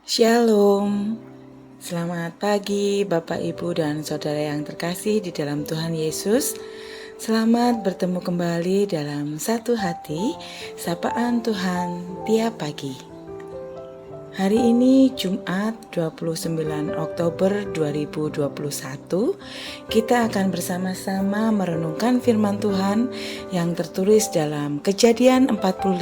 Shalom, selamat pagi Bapak Ibu dan Saudara yang terkasih di dalam Tuhan Yesus. Selamat bertemu kembali dalam satu hati, sapaan Tuhan tiap pagi. Hari ini Jumat 29 Oktober 2021, kita akan bersama-sama merenungkan firman Tuhan yang tertulis dalam Kejadian 45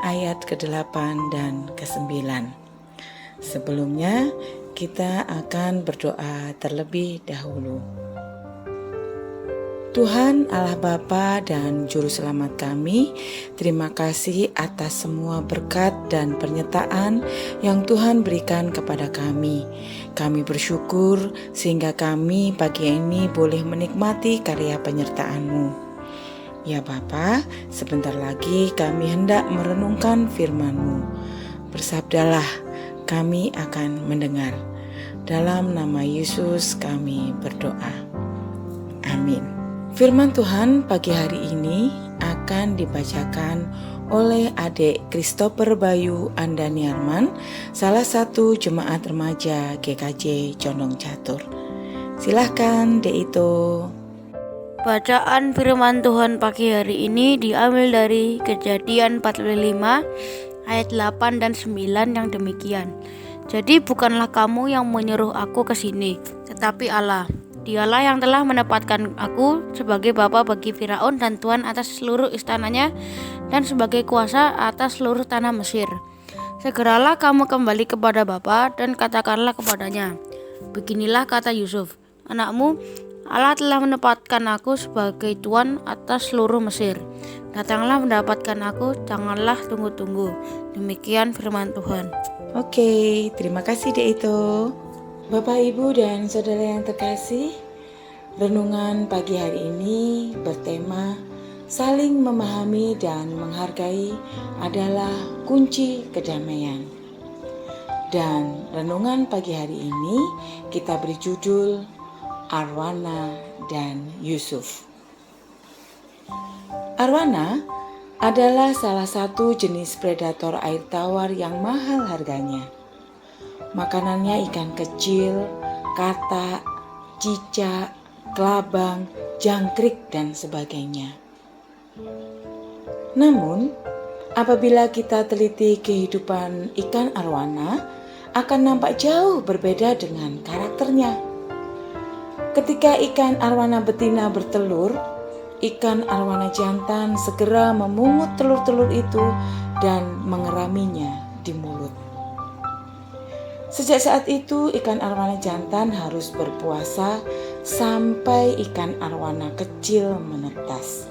ayat ke-8 dan ke-9. Sebelumnya, kita akan berdoa terlebih dahulu. Tuhan Allah Bapa dan Juru Selamat kami, terima kasih atas semua berkat dan penyertaan yang Tuhan berikan kepada kami. Kami bersyukur sehingga kami pagi ini boleh menikmati karya penyertaan-Mu. Ya Bapa, sebentar lagi kami hendak merenungkan firman-Mu. Bersabdalah, kami akan mendengar. Dalam nama Yesus kami berdoa. Amin. Firman Tuhan pagi hari ini akan dibacakan oleh adik Christopher Bayu Andaniarman, salah satu jemaat remaja GKJ Condong Catur. Silahkan Dek Ito. Bacaan firman Tuhan pagi hari ini diambil dari Kejadian 45 ayat 8 dan 9 yang demikian. Jadi bukanlah kamu yang menyuruh aku ke sini, tetapi Allah. Dialah yang telah menempatkan aku sebagai bapa bagi Firaun dan tuan atas seluruh istananya dan sebagai kuasa atas seluruh tanah Mesir. Segeralah kamu kembali kepada bapa dan katakanlah kepadanya, beginilah kata Yusuf, anakmu, Allah telah menempatkan aku sebagai tuan atas seluruh Mesir. Datanglah mendapatkan aku, janganlah tunggu-tunggu. Demikian firman Tuhan. Oke, terima kasih Dek Ito. Bapak, Ibu, dan Saudara yang terkasih, renungan pagi hari ini bertema saling memahami dan menghargai adalah kunci kedamaian. Dan renungan pagi hari ini kita beri judul Arwana dan Yusuf. Arwana adalah salah satu jenis predator air tawar yang mahal harganya. Makanannya ikan kecil, katak, cicak, kelabang, jangkrik, dan sebagainya. Namun, apabila kita teliti kehidupan ikan arwana, akan nampak jauh berbeda dengan karakternya. Ketika ikan arwana betina bertelur, ikan arwana jantan segera memungut telur-telur itu dan mengeraminya di mulut. Sejak saat itu, ikan arwana jantan harus berpuasa sampai ikan arwana kecil menetas.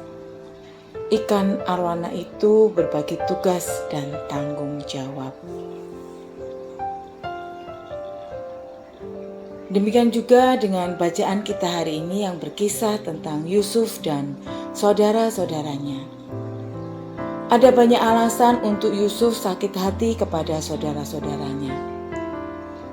Ikan arwana itu berbagi tugas dan tanggung jawab. Demikian juga dengan bacaan kita hari ini yang berkisah tentang Yusuf dan saudara-saudaranya. Ada banyak alasan untuk Yusuf sakit hati kepada saudara-saudaranya.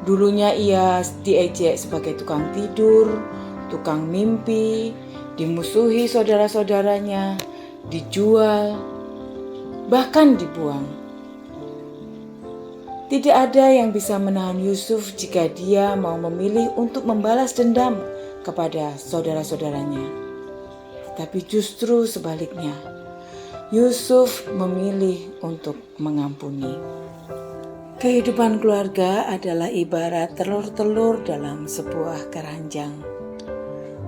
Dulunya ia diejek sebagai tukang tidur, tukang mimpi, dimusuhi saudara-saudaranya, dijual, bahkan dibuang. Tidak ada yang bisa menahan Yusuf jika dia mau memilih untuk membalas dendam kepada saudara-saudaranya. Tapi justru sebaliknya, Yusuf memilih untuk mengampuni. Kehidupan keluarga adalah ibarat telur-telur dalam sebuah keranjang.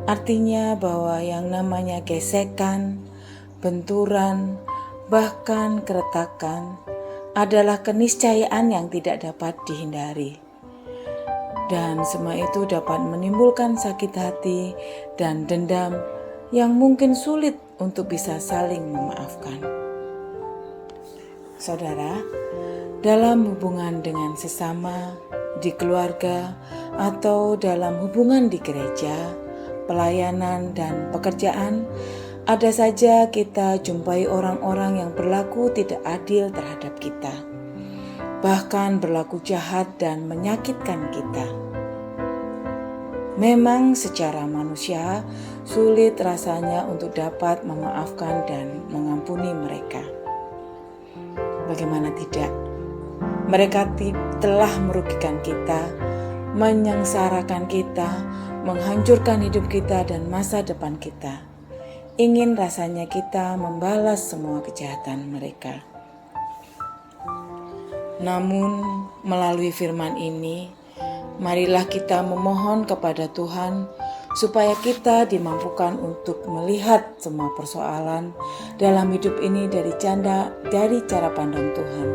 Artinya bahwa yang namanya gesekan, benturan, bahkan keretakan adalah keniscayaan yang tidak dapat dihindari. Dan semua itu dapat menimbulkan sakit hati dan dendam yang mungkin sulit untuk bisa saling memaafkan. Saudara, dalam hubungan dengan sesama, di keluarga, atau dalam hubungan di gereja, pelayanan, dan pekerjaan, ada saja kita jumpai orang-orang yang berlaku tidak adil terhadap kita, bahkan berlaku jahat dan menyakitkan kita. Memang secara manusia sulit rasanya untuk dapat memaafkan dan mengampuni mereka. Bagaimana tidak? Mereka telah merugikan kita, menyengsarakan kita, menghancurkan hidup kita dan masa depan kita. Ingin rasanya kita membalas semua kejahatan mereka. Namun, melalui firman ini, marilah kita memohon kepada Tuhan supaya kita dimampukan untuk melihat semua persoalan dalam hidup ini dari cara pandang Tuhan.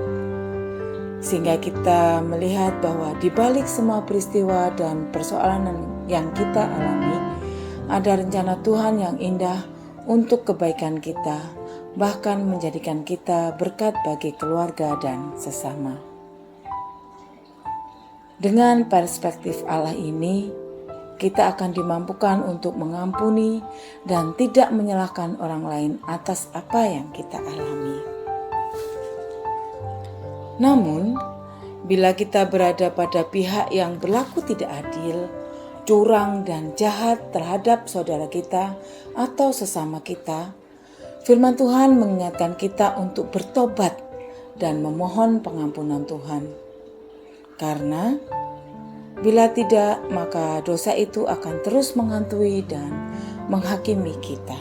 Sehingga kita melihat bahwa di balik semua peristiwa dan persoalan yang kita alami, ada rencana Tuhan yang indah untuk kebaikan kita, bahkan menjadikan kita berkat bagi keluarga dan sesama. Dengan perspektif Allah ini, kita akan dimampukan untuk mengampuni dan tidak menyalahkan orang lain atas apa yang kita alami. Namun, bila kita berada pada pihak yang berlaku tidak adil, curang dan jahat terhadap saudara kita atau sesama kita, firman Tuhan mengingatkan kita untuk bertobat dan memohon pengampunan Tuhan. Karena bila tidak, maka dosa itu akan terus menghantui dan menghakimi kita.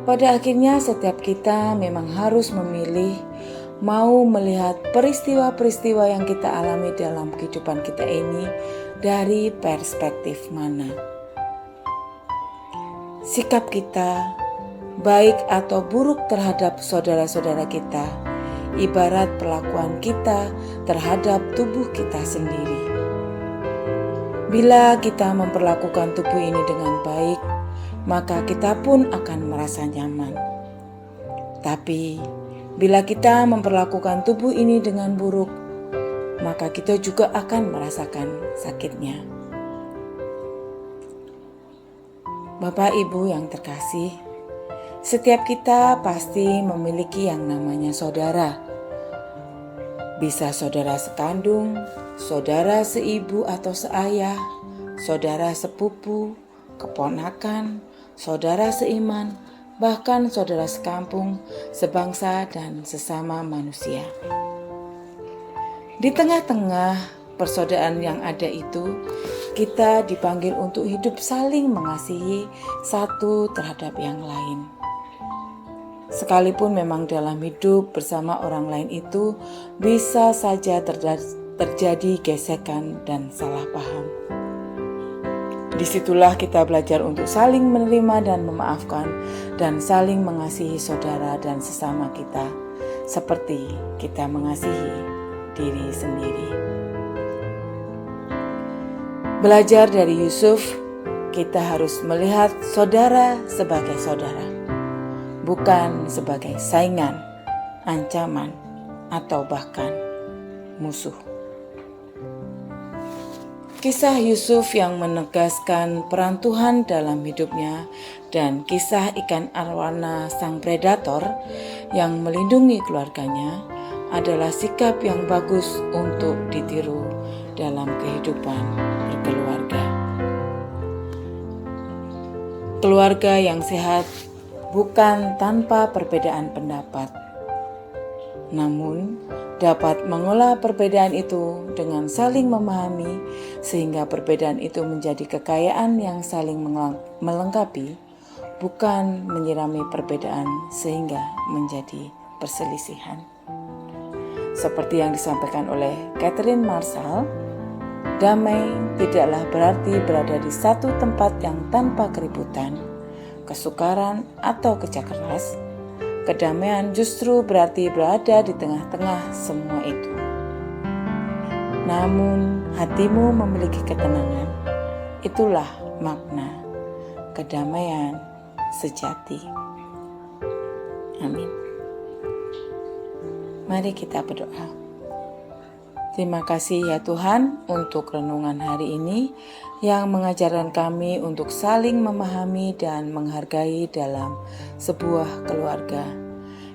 Pada akhirnya setiap kita memang harus memilih mau melihat peristiwa-peristiwa yang kita alami dalam kehidupan kita ini dari perspektif mana. Sikap kita, baik atau buruk terhadap saudara-saudara kita, ibarat perlakuan kita terhadap tubuh kita sendiri. Bila kita memperlakukan tubuh ini dengan baik, maka kita pun akan merasa nyaman. Tapi bila kita memperlakukan tubuh ini dengan buruk, maka kita juga akan merasakan sakitnya. Bapak Ibu yang terkasih, setiap kita pasti memiliki yang namanya saudara. Bisa saudara sekandung, saudara seibu atau seayah, saudara sepupu, keponakan, saudara seiman, bahkan saudara sekampung, sebangsa dan sesama manusia. Di tengah-tengah persaudaraan yang ada itu, kita dipanggil untuk hidup saling mengasihi satu terhadap yang lain. Sekalipun memang dalam hidup bersama orang lain itu bisa saja terjadi gesekan dan salah paham. Disitulah kita belajar untuk saling menerima dan memaafkan dan saling mengasihi saudara dan sesama kita seperti kita mengasihi diri sendiri. Belajar dari Yusuf, kita harus melihat saudara sebagai saudara, bukan sebagai saingan, ancaman, atau bahkan musuh. Kisah Yusuf yang menegaskan peran Tuhan dalam hidupnya dan kisah ikan arwana sang predator yang melindungi keluarganya adalah sikap yang bagus untuk ditiru dalam kehidupan berkeluarga. Keluarga yang sehat bukan tanpa perbedaan pendapat, namun dapat mengolah perbedaan itu dengan saling memahami sehingga perbedaan itu menjadi kekayaan yang saling melengkapi, bukan menyirami perbedaan sehingga menjadi perselisihan. Seperti yang disampaikan oleh Catherine Marshall, damai tidaklah berarti berada di satu tempat yang tanpa keributan, kesukaran atau kerja keras. Kedamaian justru berarti berada di tengah-tengah semua itu. Namun hatimu memiliki ketenangan. Itulah makna kedamaian sejati. Amin. Mari kita berdoa. Terima kasih ya Tuhan untuk renungan hari ini yang mengajarkan kami untuk saling memahami dan menghargai dalam sebuah keluarga.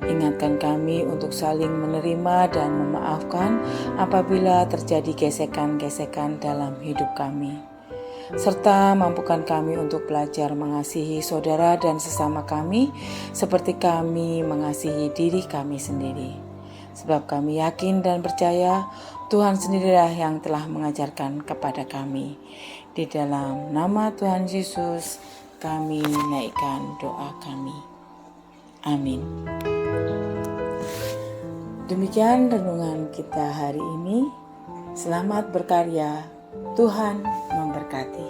Ingatkan kami untuk saling menerima dan memaafkan apabila terjadi gesekan-gesekan dalam hidup kami. Serta mampukan kami untuk belajar mengasihi saudara dan sesama kami seperti kami mengasihi diri kami sendiri. sebab kami yakin dan percaya Tuhan sendirilah yang telah mengajarkan kepada kami. Di dalam nama Tuhan Yesus kami naikkan doa kami. Amin. Demikian renungan kita hari ini. Selamat berkarya. Tuhan memberkati.